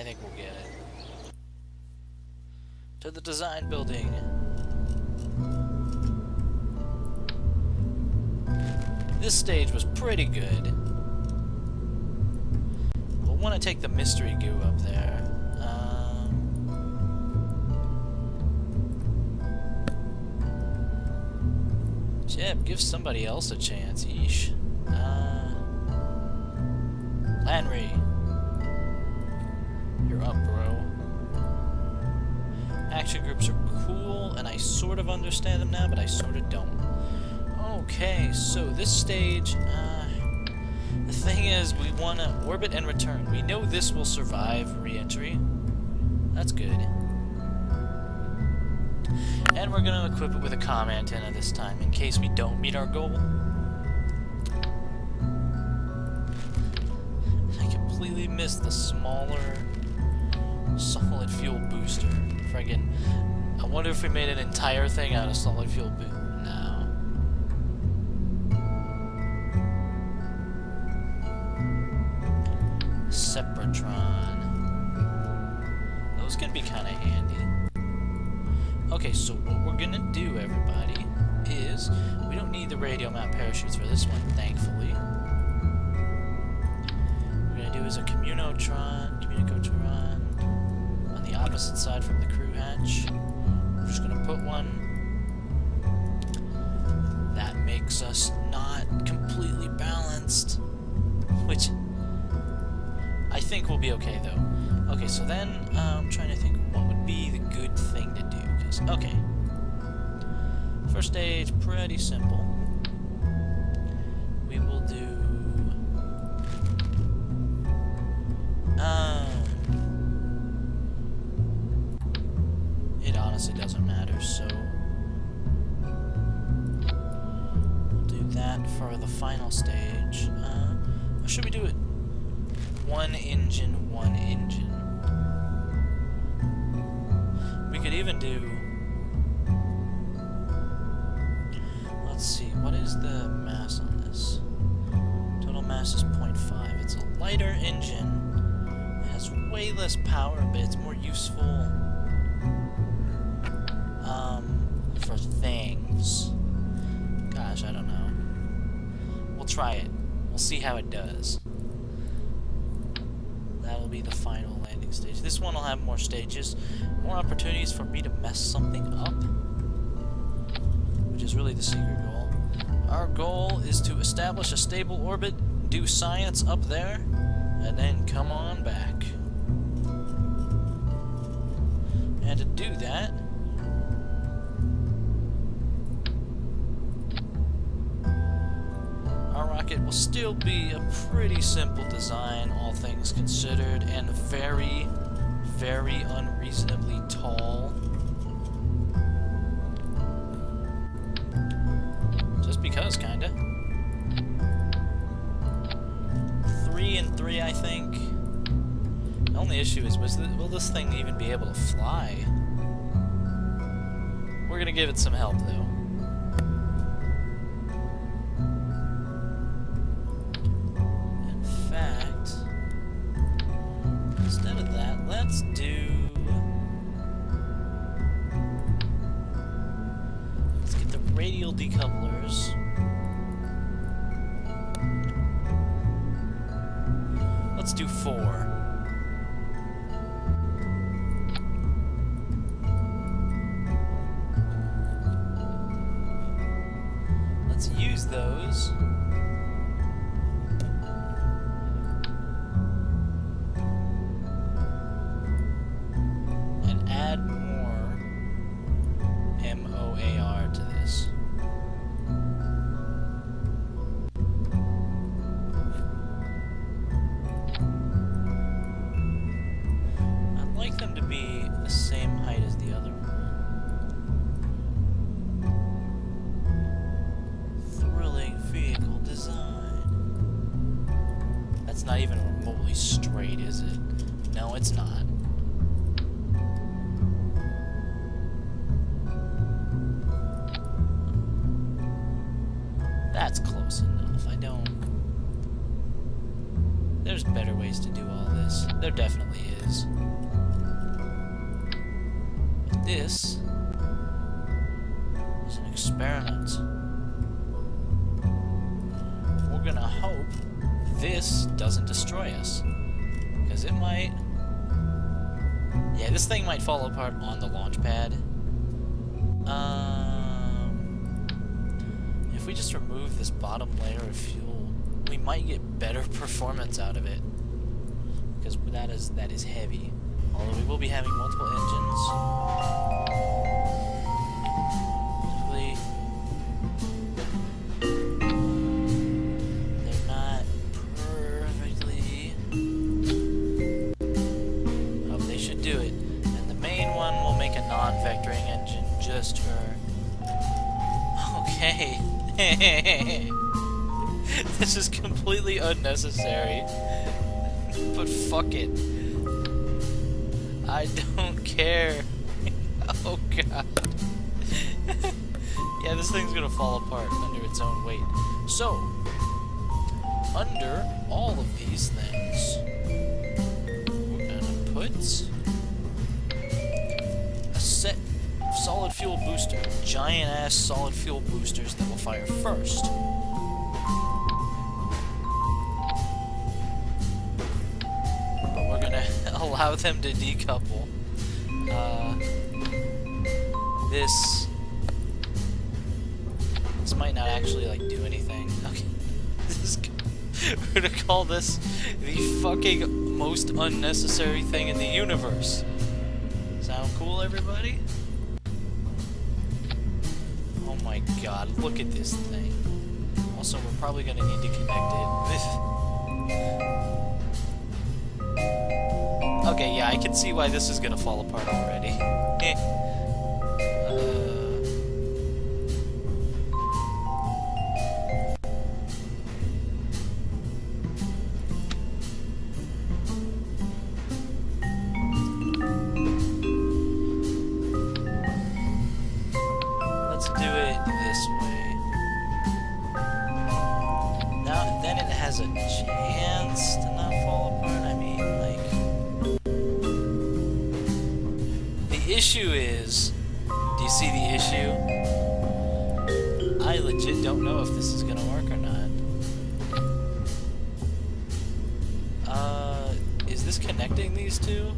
I think we'll get it. To the design building. This stage was pretty good. We'll want to take the mystery goo up there. Jeb, give somebody else a chance. Yeesh. Landry. You're up, bro. Action groups are cool, and I sort of understand them now, but I sort of don't. Okay, so this stage, the thing is, we want to orbit and return. We know this will survive re-entry. That's good. And we're going to equip it with a comm antenna this time, in case we don't meet our goal. I completely missed the smaller solid fuel booster. Friggin', I wonder if we made an entire thing out of solid fuel boost. No. Sepratron. Those can be kind of handy. Okay, so what we're gonna do, everybody, is we don't need the radio mount parachutes for this one, thankfully. What we're gonna do is a communicotron on the opposite side from the crew hatch. We're just gonna put one. That makes us not completely balanced, which I think will be okay though. Okay, so then I'm trying to think what would be the good thing to do. Okay. First stage, pretty simple. We will do... it honestly doesn't matter, so... we'll do that for the final stage. Or should we do it? One engine, one engine. We could even do... let's see, what is the mass on this? Total mass is 0.5. It's a lighter engine. It has way less power, but it's more useful for things. Gosh, I don't know. We'll try it. We'll see how it does. That'll be the final landing stage. This one will have more stages, more opportunities for me to mess something up, which is really the secret goal. Our goal is to establish a stable orbit, do science up there, and then come on back. And to do that, our rocket will still be a pretty simple design, all things considered, and very, very unreasonably tall. Just because, kinda. 3 and 3, I think. The only issue is, will this thing even be able to fly? We're gonna give it some help, though. In fact, instead of that, let's get the radial decouplers. Let's do 4. Let's use those. And add more MOAR to this. I'd like them to be the same height as the other one. Thrilling vehicle design. That's not even remotely straight, is it? No, it's not. That's close enough. There's better ways to do all this. There definitely is. This is an experiment. We're gonna hope this doesn't destroy us. Because it might. Yeah, this thing might fall apart on the launch pad. If we just remove this bottom layer of fuel, we might get better performance out of it. Because that is heavy. Although we will be having multiple engines. Hopefully, they're not perfectly. Oh, they should do it. And the main one will make a non-vectoring engine just for. Okay. This is completely unnecessary. But fuck it. I don't care. Oh god. Yeah, this thing's gonna fall apart under its own weight. So, under all of these things, we're gonna put a set of solid fuel booster, giant ass solid fuel boosters that will fire first. Allow them to decouple. This might not actually like do anything. Okay, we're gonna call this the fucking most unnecessary thing in the universe. Sound cool, everybody? Oh my god, look at this thing. Also, we're probably gonna need to connect it. Okay, yeah, I can see why this is gonna fall apart already. Let's do it this way. Now, then it has a chance to not fall apart. I mean, like... The issue is, do you see the issue? I legit don't know if this is gonna work or not. Is this connecting these two?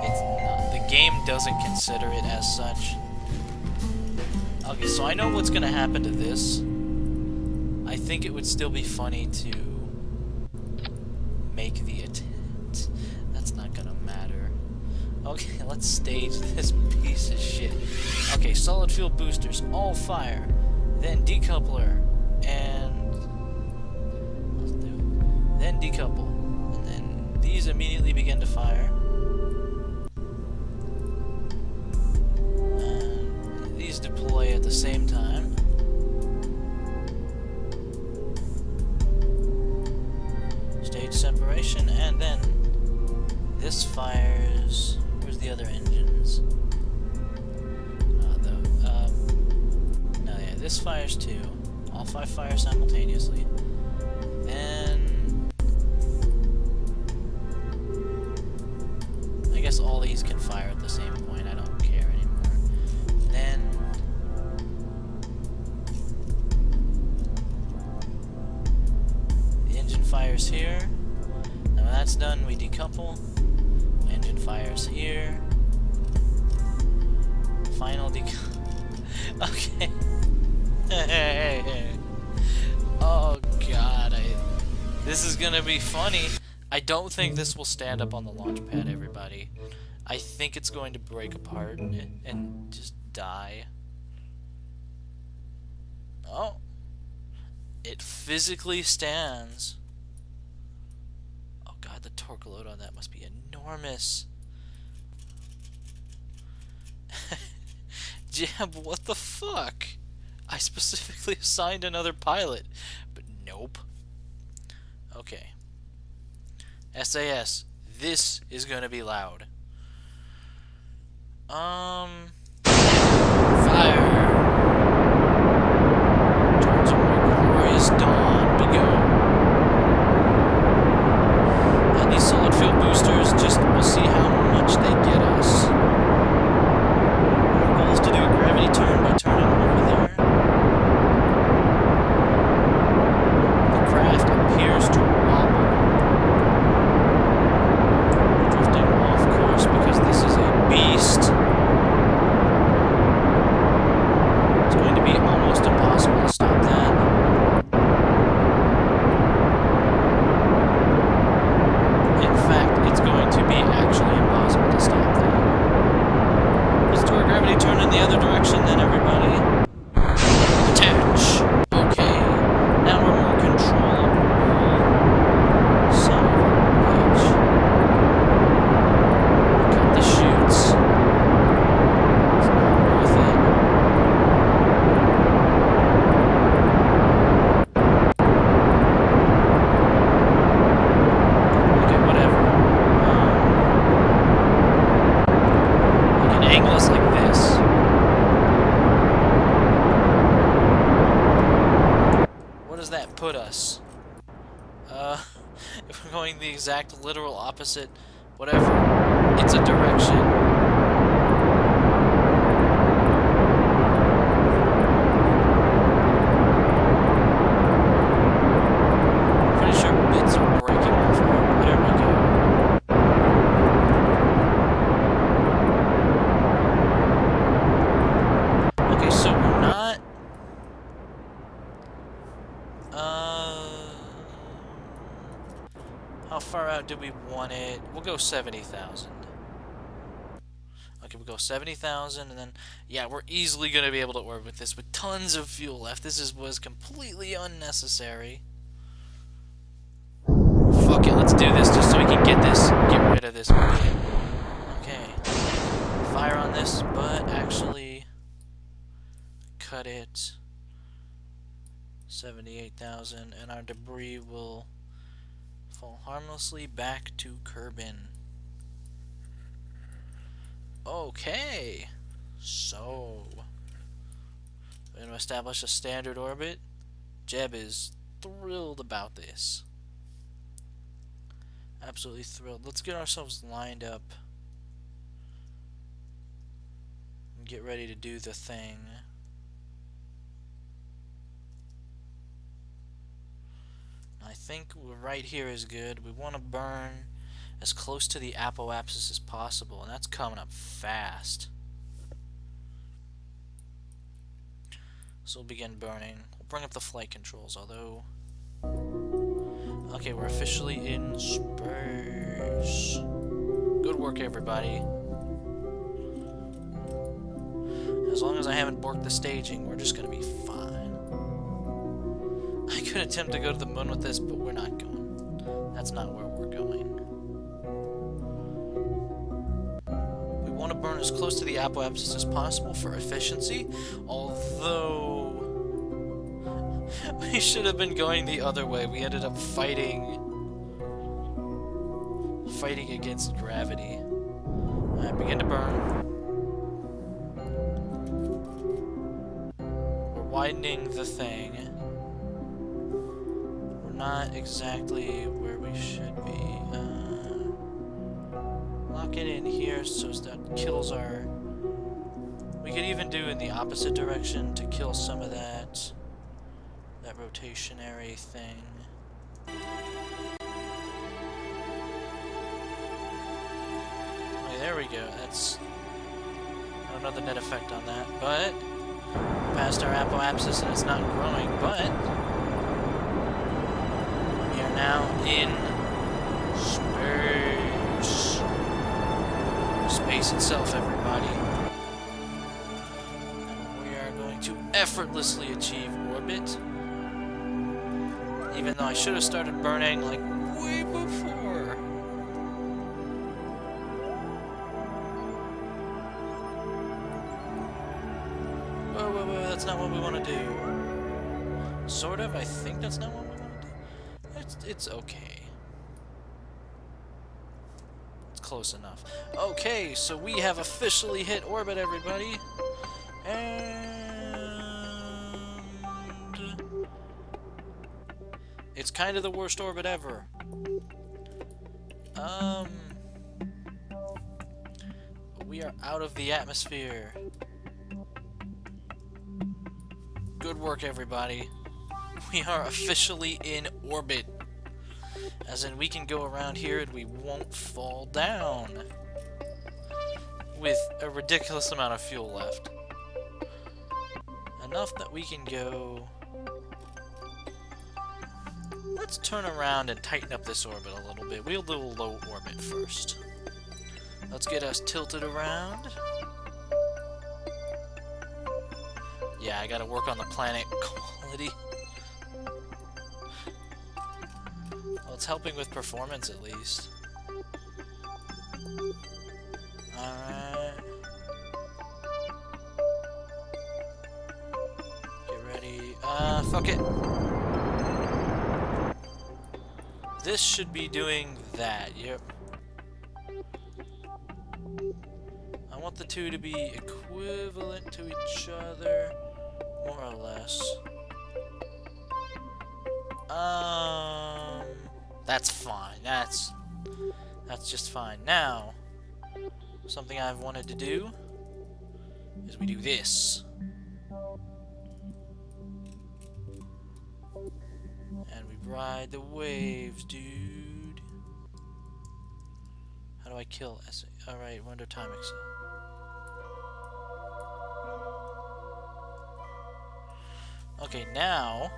It's not. The game doesn't consider it as such. Okay, so I know what's gonna happen to this. I think it would still be funny to make the attempt. That's not gonna matter. Okay, let's stage this piece of shit. Okay, solid fuel boosters, all fire. Then decoupler, and... let's do it. Then decouple. And then these immediately begin to fire. And these deploy at the same time. Stage separation, and then this fires... Where's the other engines? No, yeah, this fires too. All 5 fire simultaneously. Then... I guess all these can fire at the same point. I don't care anymore. Then... the engine fires here. Now when that's done, we decouple. Engine fires here. Final decouple. Okay. Oh god, this is gonna be funny. I don't think this will stand up on the launch pad, everybody. I think it's going to break apart and just die. Oh. It physically stands. Oh god, the torque load on that must be enormous. Jab, what the fuck? I specifically assigned another pilot, but nope. Okay. SAS, this is gonna be loud. Fire! Towards a more glorious dawn we go. And these solid exact literal opposite. Whatever. It's a direction. Pretty sure bits are breaking off. There we go. Okay, so we're not... How far out do we want it? We'll go 70,000. Okay, we'll go 70,000, and then, yeah, we're easily going to be able to orbit this with tons of fuel left. This was completely unnecessary. Fuck it, let's do this just so we can get rid of this bit. Okay. Fire on this, but actually cut it. 78,000, and our debris will fall harmlessly back to Kerbin. Okay, so we're going to establish a standard orbit. Jeb is thrilled about this. Absolutely thrilled. Let's get ourselves lined up and get ready to do the thing. I think right here is good. We want to burn as close to the apoapsis as possible, and that's coming up fast. So we'll begin burning. We'll bring up the flight controls, although... Okay, we're officially in space. Good work, everybody. As long as I haven't borked the staging, we're just gonna be fine. I could attempt to go to the moon with this, but we're not going. That's not where we're going. We want to burn as close to the apoapsis as possible for efficiency, although we should have been going the other way. We ended up fighting against gravity. Alright, begin to burn. We're widening the thing. Not exactly where we should be. Lock it in here so that kills our... We could even do in the opposite direction to kill some of that rotationary thing. Okay, there we go. That's another net effect on that, but past our apoapsis and it's not growing, but now in space. Space itself, everybody. And we are going to effortlessly achieve orbit. Even though I should have started burning like way before. Whoa, that's not what we want to do. Sort of, I think that's not what we want to do. It's okay. It's close enough. Okay, so we have officially hit orbit, everybody. And it's kind of the worst orbit ever. We are out of the atmosphere. Good work, everybody. We are officially in orbit. As in, we can go around here and we won't fall down. With a ridiculous amount of fuel left. Enough that we can go... Let's turn around and tighten up this orbit a little bit. We'll do a low orbit first. Let's get us tilted around. Yeah, I gotta work on the planet quality. Well, it's helping with performance at least. Alright. Get ready. Fuck it. This should be doing that, yep. I want the two to be equivalent to each other, more or less. That's fine. That's just fine. Now, something I've wanted to do is we do this. And we ride the waves, dude. How do I kill SA? Alright, we're under time excel. Okay, now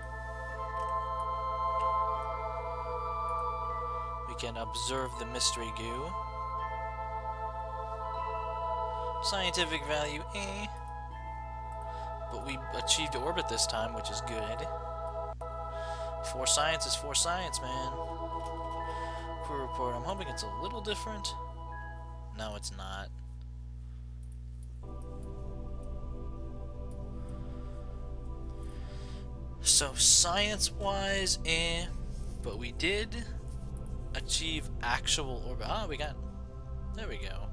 we can observe the mystery goo. Scientific value A. But we achieved orbit this time, which is good. 4 science is 4 science, man. Crew report. I'm hoping it's a little different. No, it's not. So, science-wise, but we did achieve actual orbit. Ah, we got... There we go.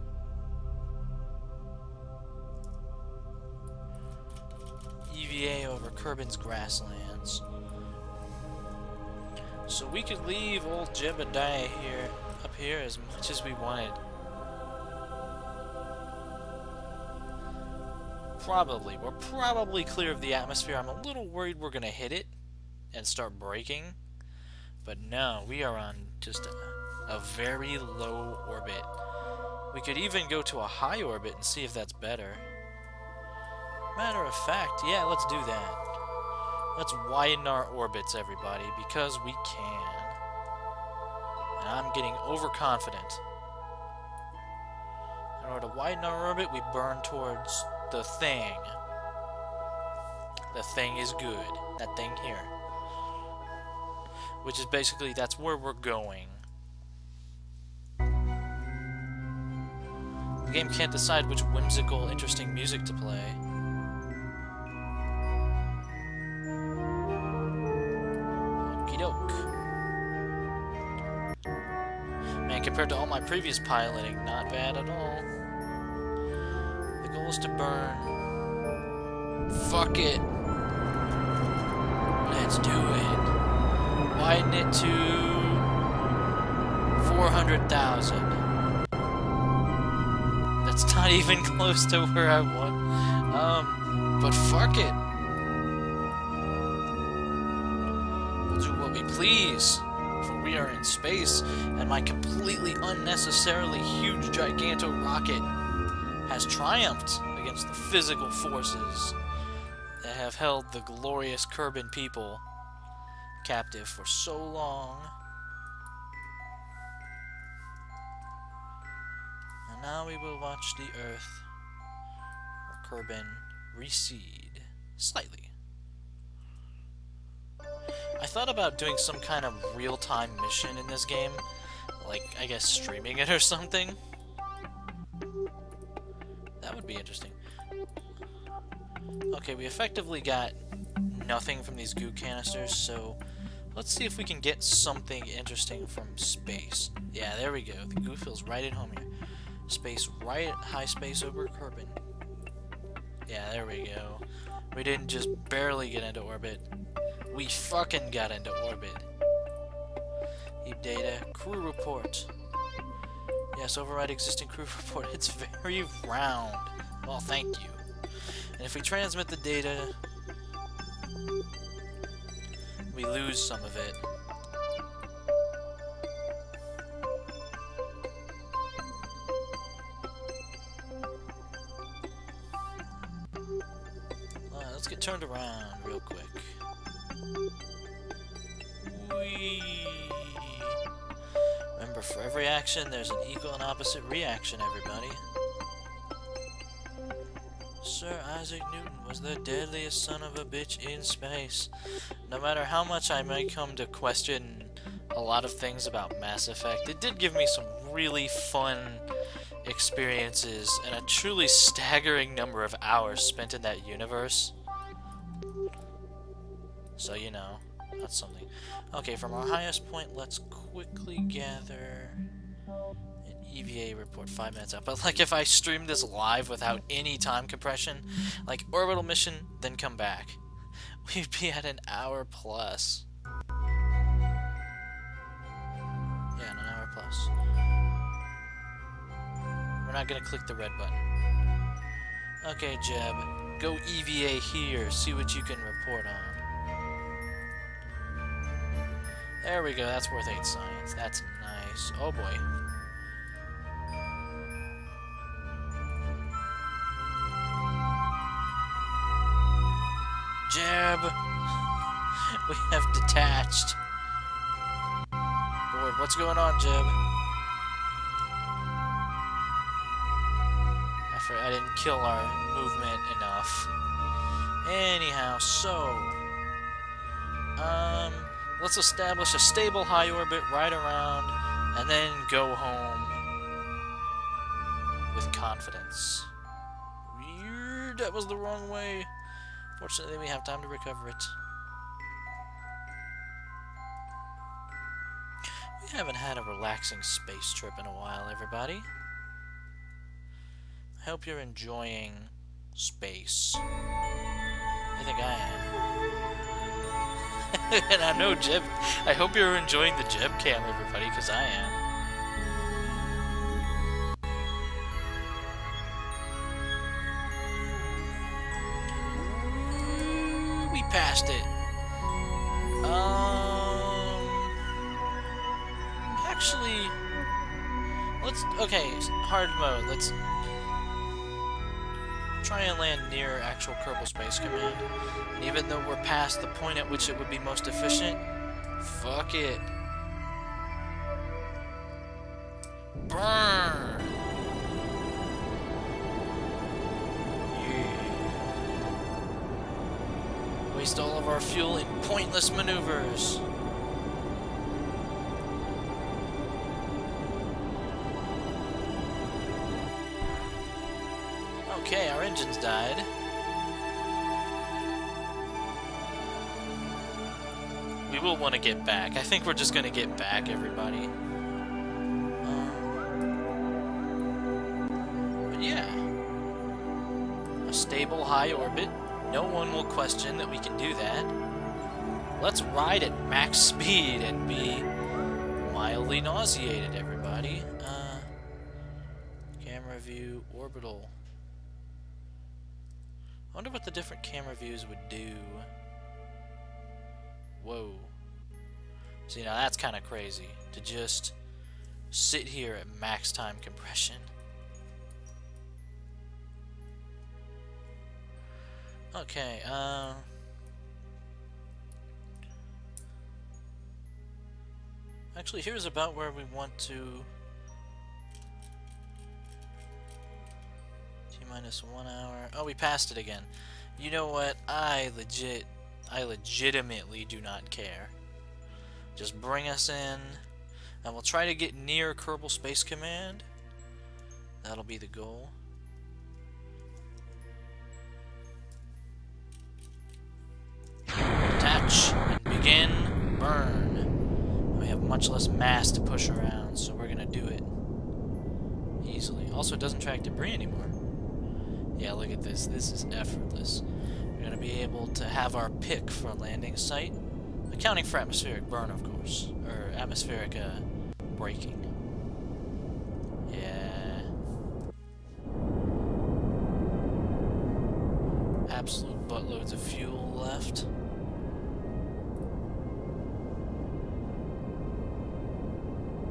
EVA over Kerbin's grasslands. So we could leave old Jebediah here, up here, as much as we wanted. Probably. We're probably clear of the atmosphere. I'm a little worried we're gonna hit it and start braking. But no, we are on just a very low orbit. We could even go to a high orbit and see if that's better. Matter of fact, yeah, let's do that. Let's widen our orbits, everybody, because we can. And I'm getting overconfident. In order to widen our orbit, we burn towards the thing. The thing is good. That thing here. Which is basically, that's where we're going. The game can't decide which whimsical, interesting music to play. Man, compared to all my previous piloting, not bad at all. The goal is to burn. Fuck it. Let's do it. Widen it to 400,000. That's not even close to where I want. But fuck it. We'll do what we please. For we are in space, and my completely unnecessarily huge giganto rocket has triumphed against the physical forces that have held the glorious Kerbin people captive for so long. And now we will watch the Earth, or Kerbin, recede slightly. I thought about doing some kind of real-time mission in this game, like, I guess, streaming it or something. That would be interesting. Okay, we effectively got nothing from these goo canisters, so let's see if we can get something interesting from space. Yeah, there we go. The goo feels right at home here. Space, right at high space over Kerbin. Yeah, there we go. We didn't just barely get into orbit. We fucking got into orbit. Heap data, crew report. Yes, override existing crew report. It's very round. Well, thank you. And if we transmit the data, we lose some of it. Let's get turned around real quick. Whee! Remember, for every action, there's an equal and opposite reaction, everybody. Sir Isaac Newton was the deadliest son of a bitch in space. No matter how much I may come to question a lot of things about Mass Effect, it did give me some really fun experiences and a truly staggering number of hours spent in that universe. So, you know, that's something. Okay, from our highest point, let's quickly gather an EVA report 5 minutes out. But, like, if I stream this live without any time compression, like, orbital mission, then come back, we'd be at an hour plus. else. We're not gonna click the red button. Okay, Jeb. Go EVA here. See what you can report on. There we go. That's worth 8 science. That's nice. Oh boy. Jeb! We have detached. Lord, what's going on, Jeb? I didn't kill our movement enough. Anyhow, so... let's establish a stable high orbit right around, and then go home with confidence. Weird, that was the wrong way. Fortunately, we have time to recover it. We haven't had a relaxing space trip in a while, everybody. I hope you're enjoying space. I think I am. And I know Jeb... I hope you're enjoying the Jeb cam, everybody, because I am. We passed it. Actually... Let's... Okay, hard mode. Let's... try and land near actual Kerbal Space Command. And even though we're past the point at which it would be most efficient, fuck it. Burn! Yeah. Waste all of our fuel in pointless maneuvers. Okay, our engines died. We will want to get back. I think we're just going to get back, everybody. But yeah. A stable high orbit. No one will question that we can do that. Let's ride at max speed and be mildly nauseated, everybody. Camera view, orbital. I wonder what the different camera views would do. Whoa. See, now that's kind of crazy. To just sit here at max time compression. Okay, actually, here's about where we want to... -1 hour. Oh, we passed it again. You know what? I legitimately do not care. Just bring us in, and we'll try to get near Kerbal Space Command. That'll be the goal. Attach and begin burn. We have much less mass to push around, so we're gonna do it easily. Also, it doesn't track debris anymore. Yeah, look at this. This is effortless. We're going to be able to have our pick for a landing site. Accounting for atmospheric burn, of course. Or atmospheric braking. Yeah. Absolute buttloads of fuel left.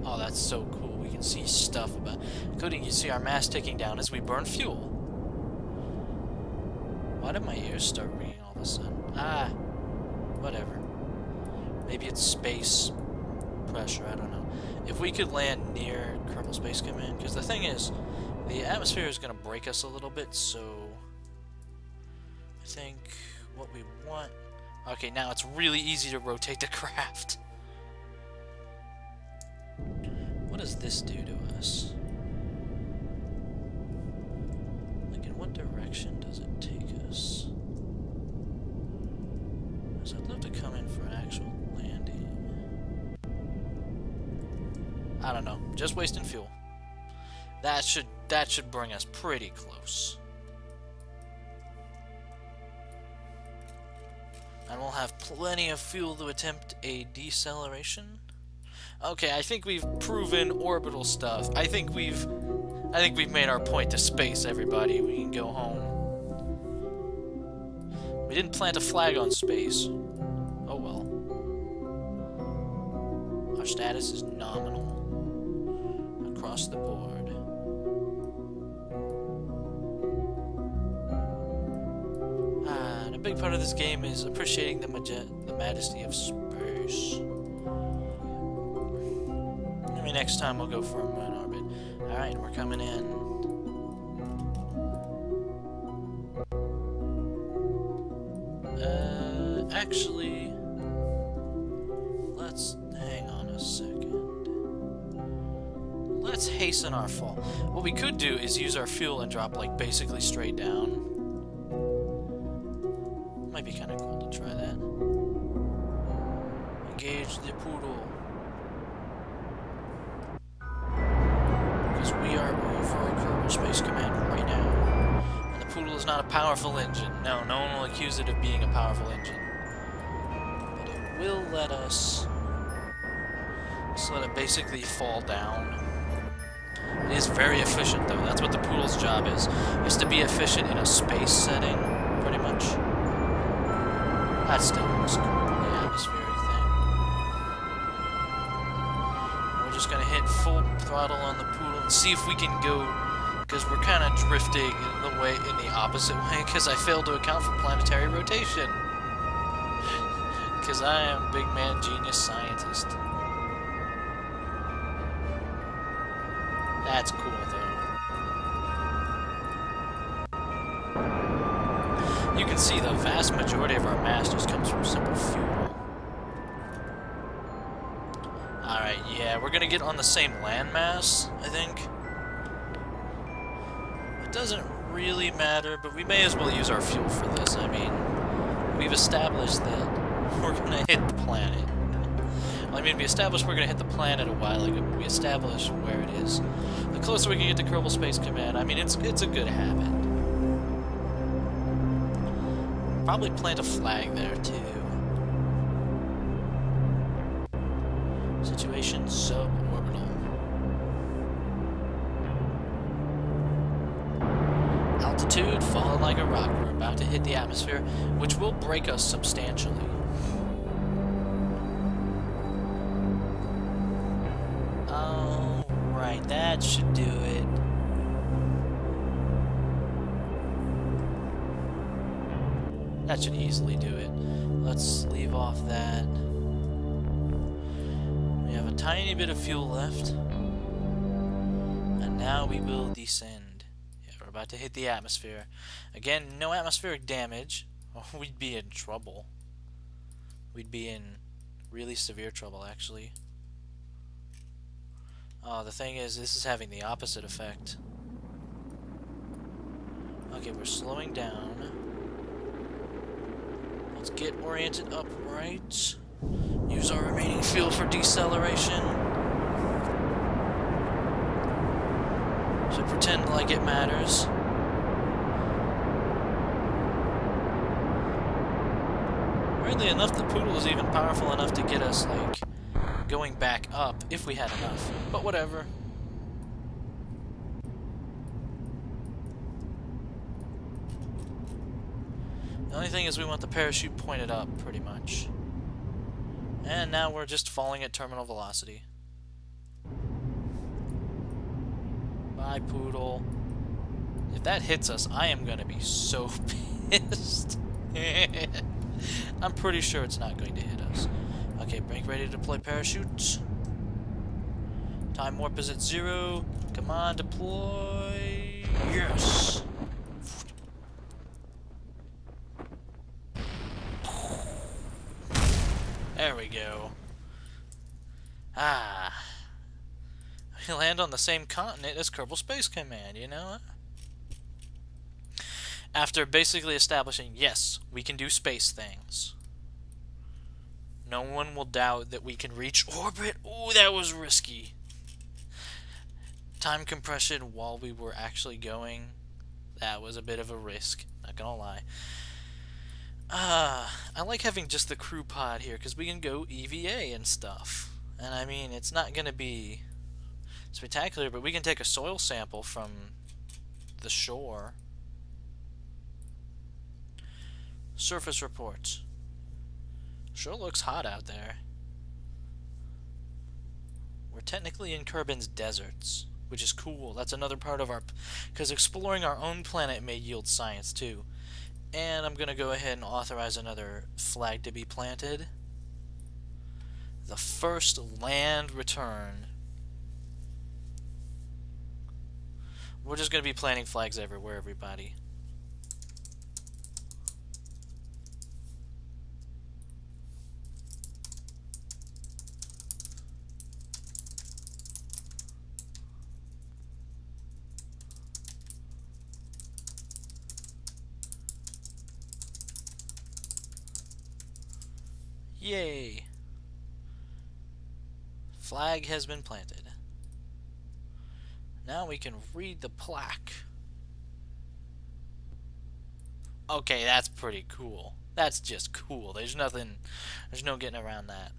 Oh, that's so cool. We can see stuff about... Including, you see our mass ticking down as we burn fuel. Why did my ears start ringing all of a sudden? Ah, whatever. Maybe it's space pressure, I don't know. If we could land near Kerbal Space Command, because the thing is, the atmosphere is going to break us a little bit, so... I think what we want... Okay, now it's really easy to rotate the craft. What does this do to us? Like, in what direction does it take us? Because I'd love to come in for actual landing. I don't know. Just wasting fuel. That should bring us pretty close. And we'll have plenty of fuel to attempt a deceleration. Okay, I think we've proven orbital stuff. I think we've made our point to space, everybody. We can go home. We didn't plant a flag on space. Oh well. Our status is nominal across the board. And a big part of this game is appreciating the majesty of space. Maybe next time we'll go for a moon orbit. Alright, we're coming in. Actually, let's hang on a second. Let's hasten our fall. What we could do is use our fuel and drop, like, basically straight down. Might be kind of cool to try that. Engage the poodle. Because we are over Kerbal Space Command right now. And the poodle is not a powerful engine. No, no one will accuse it of being a powerful engine. But it will let us... just let it basically fall down. It is very efficient, though. That's what the poodle's job is to be efficient in a space setting, pretty much. That still looks cool, the atmospheric thing. We're just gonna hit full throttle on the poodle and see if we can go, because we're kind of drifting in the opposite way, because I failed to account for planetary rotation. Because I am big man genius scientist. That's cool, though. You can see the vast majority of our mass just comes from simple fuel. Alright, yeah, we're gonna get on the same landmass, I think. It doesn't really matter, but we may as well use our fuel for this. I mean, we've established that we're gonna hit the planet. Well, I mean, we established we're gonna hit the planet a while ago, but we established where it is. The closer we can get to Kerbal Space Command, I mean, it's a good habit. Probably plant a flag there, too. Situation suborbital. Altitude, falling like a rock. We're about to hit the atmosphere, which will break us substantially. Alright, that should do it. That should easily do it. Let's leave off that. We have a tiny bit of fuel left. And now we will descend. Yeah, we're about to hit the atmosphere. Again, no atmospheric damage. Oh, we'd be in trouble. We'd be in really severe trouble, actually. Oh, the thing is, this is having the opposite effect. Okay, we're slowing down. Let's get oriented upright. Use our remaining fuel for deceleration. So pretend like it matters. Weirdly enough, the poodle is even powerful enough to get us, like, going back up if we had enough. But whatever. The only thing is we want the parachute pointed up, pretty much. And now we're just falling at terminal velocity. Bye, poodle. If that hits us, I am gonna be so pissed. I'm pretty sure it's not going to hit us. Okay, break ready to deploy parachutes. Time warp is at 0. Come on, deploy. Yes! There we go. Ah. We land on the same continent as Kerbal Space Command, you know? After basically establishing, yes, we can do space things. No one will doubt that we can reach orbit. Ooh, that was risky. Time compression while we were actually going. That was a bit of a risk, not gonna lie. I like having just the crew pod here, because we can go EVA and stuff. And I mean, it's not going to be spectacular, but we can take a soil sample from the shore. Surface reports. Sure looks hot out there. We're technically in Kerbin's deserts, which is cool. That's another part of our... because exploring our own planet may yield science, too. And I'm going to go ahead and authorize another flag to be planted. The first land return. We're just going to be planting flags everywhere, everybody. Yay! Flag has been planted. Now we can read the plaque. Okay, that's pretty cool. That's just cool. There's no getting around that.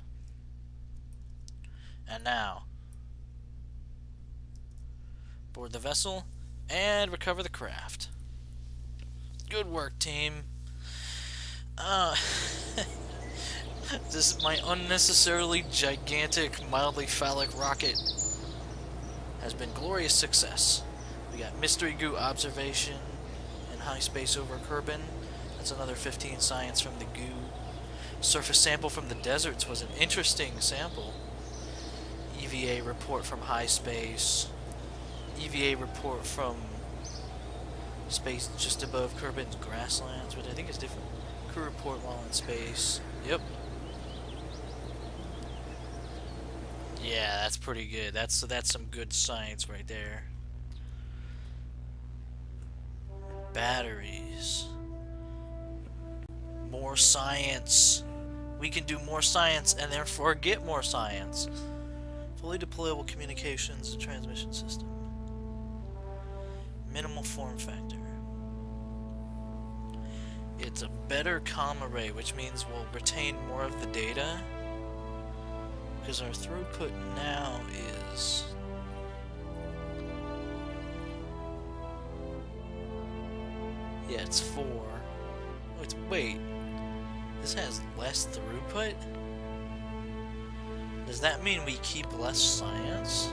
And now, board the vessel and recover the craft. Good work, team. This my unnecessarily gigantic, mildly phallic rocket has been glorious success. We got mystery goo observation in high space over Kerbin. That's another 15 science from the goo. Surface sample from the deserts was an interesting sample. EVA report from high space. EVA report from space just above Kerbin's grasslands, which I think is different. Crew report while in space. Yep. Yeah, that's pretty good. That's some good science right there. Batteries. More science. We can do more science and therefore get more science. Fully deployable communications and transmission system. Minimal form factor. It's a better comm array, which means we'll retain more of the data. Because our throughput now is... yeah, it's 4. Oh, it's... wait. This has less throughput? Does that mean we keep less science?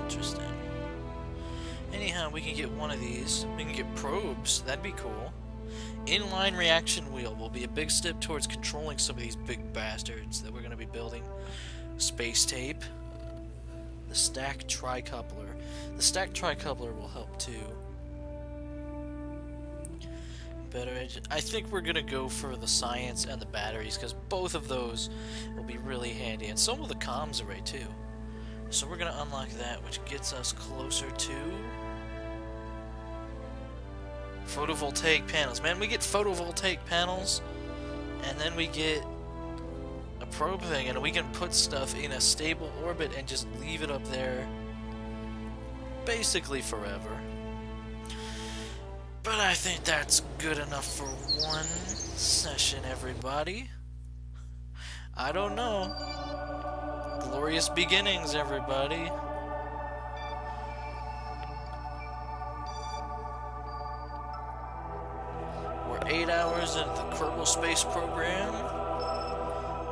Interesting. Anyhow, we can get one of these. We can get probes. That'd be cool. Inline reaction wheel will be a big step towards controlling some of these big bastards that we're going to be building. Space tape. The stack tricoupler. The stack tricoupler will help too. Better engine. I think we're going to go for the science and the batteries because both of those will be really handy. And so will the comms array too. So we're going to unlock that, which gets us closer to... photovoltaic panels. Man, we get photovoltaic panels, and then we get a probe thing, and we can put stuff in a stable orbit and just leave it up there basically forever. But I think that's good enough for one session, everybody. I don't know. Glorious beginnings, everybody. We're 8 hours into the Kerbal space program,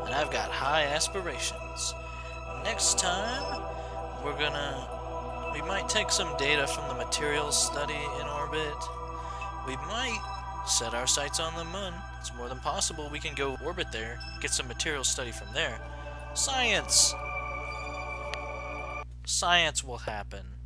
and I've got high aspirations. Next time, we might take some data from the materials study in orbit. We might set our sights on the moon. It's more than possible we can go orbit there, get some materials study from there. Science! Science will happen.